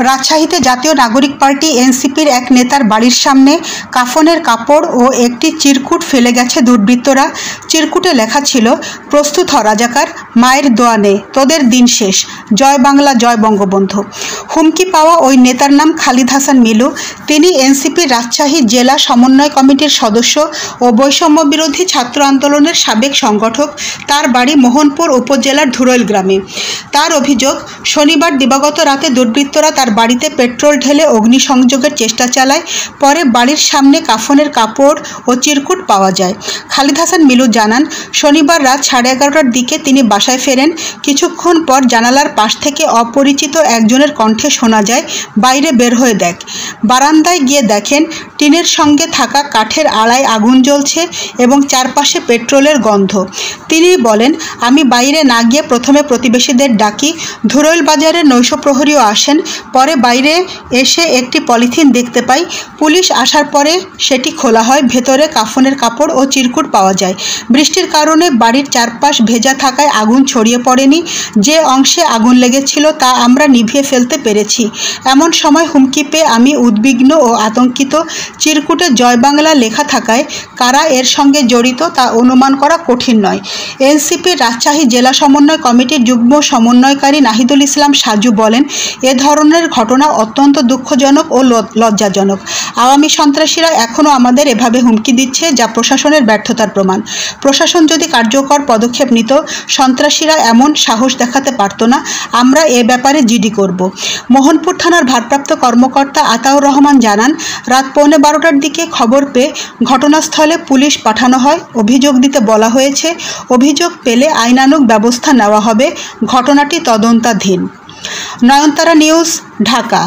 রাজশাহীতে জাতীয় নাগরিক পার্টি এনসিপির এক নেতার বাড়ির সামনে কাফনের কাপড় ও একটি চিরকুট ফেলে গেছে দুর্বৃত্তরা। চিরকুটে লেখা ছিল, প্রস্তুত হ রাজাকার, মায়ের দোয়া নে, তোদের দিন শেষ, জয় বাংলা, জয় বঙ্গবন্ধু। হুমকি পাওয়া ওই নেতার নাম খালিদ হাসান মিলু। তিনি এনসিপির রাজশাহী জেলা সমন্বয় কমিটির সদস্য ও বৈষম্য বিরোধী ছাত্র আন্দোলনের সাবেক সংগঠক। তার বাড়ি মোহনপুর উপজেলার ধুরইল গ্রামে। তার অভিযোগ, শনিবার দিবাগত রাতে দুর্বৃত্তরা তার বাড়িতে পেট্রোল ঢেলে অগ্নিসংযোগের চেষ্টা চালায়। পরে বাড়ির সামনে কাফনের কাপড় ও চিরকুট পাওয়া যায়। খালিদ হাসান মিলু জানান, শনিবার রাত 11:30টার দিকে তিনি বাসায় ফেরেন। কিছুক্ষণ পর জানালার পাশ থেকে অপরিচিত একজনের কণ্ঠে শোনা যায়, বাইরে বের হয়ে দেখ। বারান্দায় গিয়ে দেখেন টিনের সঙ্গে থাকা কাঠের আড়ায় আগুন জ্বলছে এবং চারপাশে পেট্রোলের গন্ধ। তিনি বলেন, আমি বাইরে না গিয়ে প্রথমে প্রতিবেশীদের ডাকি। ধুরইল বাজারের নৈশ প্রহরীও আসেন। পরে বাইরে এসে একটি পলিথিন দেখতে পাই। পুলিশ আসার পরে সেটি খোলা হয়। ভেতরে কাফনের কাপড় ও চিরকুট পাওয়া যায়। বৃষ্টির কারণে বাড়ির চারপাশ ভেজা থাকায় আগুন ছড়িয়ে পড়েনি। যে অংশে আগুন লেগেছিল তা আমরা নিভিয়ে ফেলতে পেরেছি। এমন সময় হুমকি পেয়ে আমি উদ্বিগ্ন ও আতঙ্কিত। চিরকুটে জয় বাংলা লেখা থাকায় কারা এর সঙ্গে জড়িত তা অনুমান করা কঠিন নয়। এনসিপির রাজশাহী জেলা সমন্বয় কমিটির যুগ্ম সমন্বয়কারী নাহিদুল ইসলাম সাজু বলেন, এ ধরনের ঘটনা অত্যন্ত দুঃখজনক ও লজ্জাজনক। আওয়ামী সন্ত্রাসীরা এখনও আমাদের এভাবে হুমকি দিচ্ছে, যা প্রশাসনের ব্যর্থতার প্রমাণ। প্রশাসন যদি কার্যকর পদক্ষেপ নিত, সন্ত্রাসীরা এমন সাহস দেখাতে পারত না। আমরা এ ব্যাপারে জিডি করব। মোহনপুর থানার ভারপ্রাপ্ত কর্মকর্তা আতাউর রহমান জানান, রাত 11:15টার দিকে খবর পেয়ে ঘটনাস্থলে পুলিশ পাঠানো হয়। অভিযোগ দিতে বলা হয়েছে। অভিযোগ পেলে আইনানুগ ব্যবস্থা নেওয়া হবে। ঘটনাটি তদন্তাধীন। নয়নতারা নিউজ, ঢাকা।